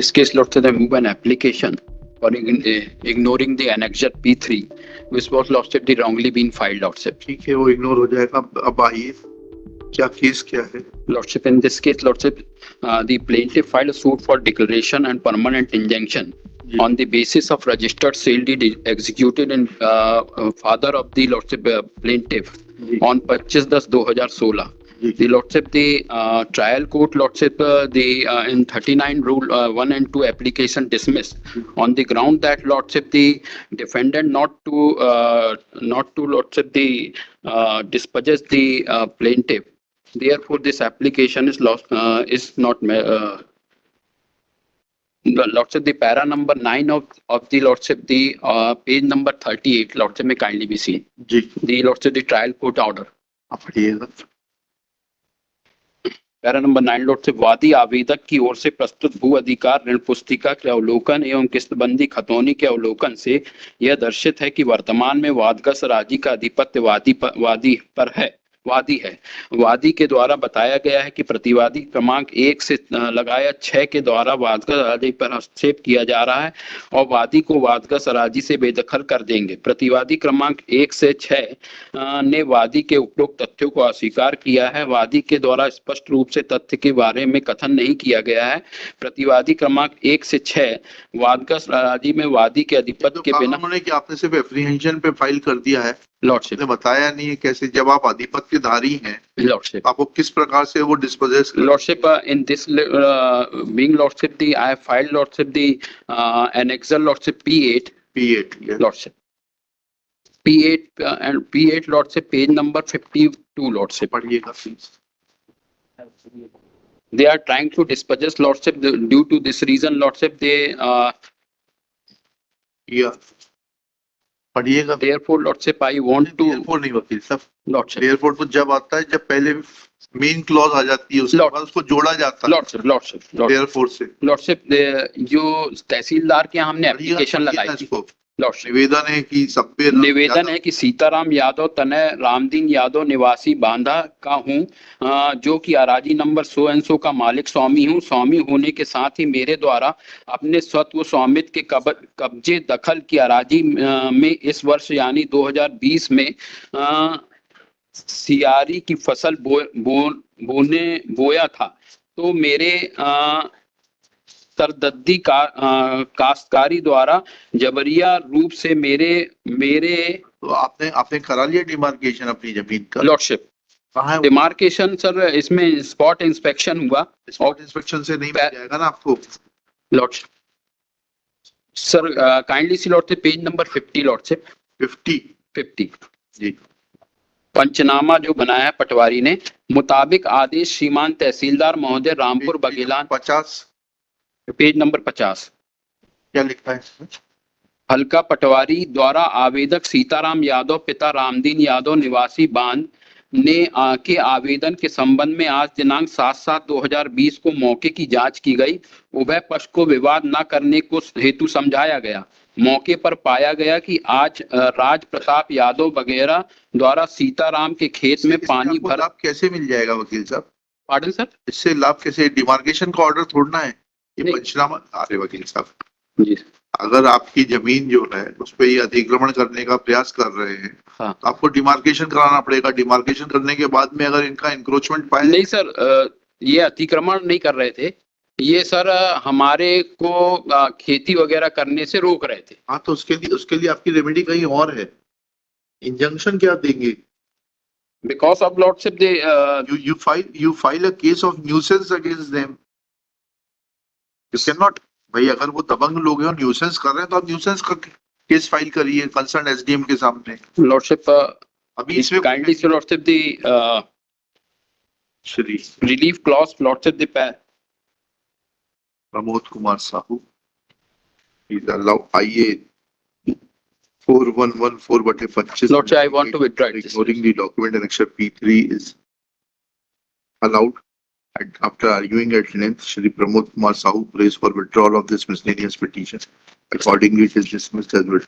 this case, Lordship, I move an application for ignoring the annexure P3, which was Lordship the wrongly been filed, Lordship. ठीक है, वो ignore हो जाएगा. अब आइए, क्या केस क्या है? Lordship, in this case, Lordship, the plaintiff filed a suit for declaration and permanent injunction on the basis of registered sale deed executed in father of the Lordship plaintiff on 25/10/2016. The Lordship, the trial court, Lordship, in 39 rule 1 and 2 application dismissed on the ground that Lordship, the defendant not to Lordship, the dispossess the plaintiff. Therefore, this application is not Lordship, the para number 9 of the Lordship, the page number 38, Lordship, may kindly be seen. The Lordship, the trial court order. Para number 9, lordship, वादी आवेदक की ओर से प्रस्तुत भू अधिकार ऋण पुस्तिका के अवलोकन एवं किस्तबंदी खतौनी के अवलोकन से यह दर्शित है कि वर्तमान में वादग्रस्त राजी का आधिपत्य वादी है। वादी के द्वारा बताया गया है कि प्रतिवादी क्रमांक 1 से लगाया 6 के द्वारा वादग्रस्त राजी पर हस्तक्षेप किया जा रहा है और वादी को वादग्रस्त राजी से बेदखल कर देंगे। प्रतिवादी क्रमांक 1 से 6 ने वादी के उपरोक्त तथ्यों को अस्वीकार किया है। वादी के द्वारा स्पष्ट रूप से तथ्य के बारे में कथन नहीं किया गया है। प्रतिवादी क्रमांक 1 से 6 वादग्रस्त राजी में वादी के आधिपत्य के बिना उन्होंने कि आपने सिर्फ एप्रीहेंशन पे फाइल कर दिया है, लॉर्डशिप ने बताया नहीं है कैसे, जब आप आधिपत्यधारी हैं लॉर्डशिप, आपको किस प्रकार से वो dispossess lordship in this being lordship the I have filed lordship the annexure lordship P8 lordship P8 and P8 lordship page number 52 lordship पढ़िएगा please. They are trying to dispossess lordship. Due to this reason, lordship, they पढ़िएगा. Therefore, lordship, I want to. Therefore नहीं वकील साहब. Lordship. Therefore तो जब आता है जब पहले मेन क्लॉज आ जाती है उसके बाद उसको जोड़ा जाता है. Lordship. Therefore से. Lordship, जो तहसीलदार के हमने एप्लीकेशन लगाई थी. निवेदन है कि सभ्य निवेदन है कि सीताराम यादव तनय रामदीन यादव निवासी बांधा का हूं, जो कि अराजी नंबर 100 एंड 100 का मालिक स्वामी हूं। स्वामी होने के साथ ही मेरे द्वारा अपने स्वत्व स्वामित्व के कब्जे दखल की अराजी में इस वर्ष यानी 2020 में सियारी की फसल बोया था। तो मेरे सरदद्दी काश्तकारी द्वारा जबरिया रूप से मेरे तो आपने करा लिया डिमार्केशन अपनी जमीन का? लॉर्डशिप, कहाँ है डिमार्केशन सर? इसमें स्पॉट इंस्पेक्शन हुआ। स्पॉट इंस्पेक्शन से नहीं मिल जाएगा ना आपको लॉर्डशिप? सर काइंडली सी लॉर्डशिप पेज नंबर 50 लॉर्डशिप 50 जी। पंचनामा जो बनाया है पटवारी ने मुताबिक आदेश श्रीमान तहसीलदार महोदय रामपुर बघेलान 50 पेज नंबर 50 क्या लिखा है? हल्का पटवारी द्वारा आवेदक सीताराम यादव पिता रामदीन यादव निवासी बांध ने के आवेदन के संबंध में आज दिनांक 7/7/2020 को मौके की जांच की गई। उभय पक्ष को विवाद न करने को हेतु समझाया गया। मौके पर पाया गया कि आज राज प्रताप यादव वगैरह द्वारा सीताराम के खेत में पानी भर। लाभ कैसे मिल जाएगा वकील साहब? पार्डन सर, इससे लाभ कैसे? डिमार्केशन का ऑर्डर थोड़ना है ये पंचनामा। अरे वकील साहब जी, अगर आपकी जमीन जो है उस पर ये अतिक्रमण करने का प्रयास कर रहे हैं, हाँ, तो आपको डिमार्केशन कराना पड़ेगा। डिमार्केशन करने के बाद में अगर इनका इंक्रोचमेंट पाए। नहीं सर, ये अतिक्रमण नहीं कर रहे थे, ये सर हमारे को खेती वगैरह करने से रोक रहे थे। हाँ, तो उसके लिए आपकी रेमेडी कहीं और है। इंजंक्शन क्या देंगे? Because of lordship, they you file a case of nuisance against them. You cannot, भाई अगर वो दबंग लोग हैं और न्यूसेंस कर रहे हैं तो आप न्यूसेंस का केस फाइल करिए कंसर्न एसडीएम के सामने। लॉर्डशिप, अभी इसमें काइंडली से lordship the Shri relief clause lordship the Pramod Kumar Sahu is allow आईए 4114/25। Lordship, I want to withdraw it. Ignoring the document annexure P3 is allowed. And after arguing at length, Shri Pramod Kumar Sahu prays for withdrawal of this miscellaneous petition. Accordingly, it is dismissed as well.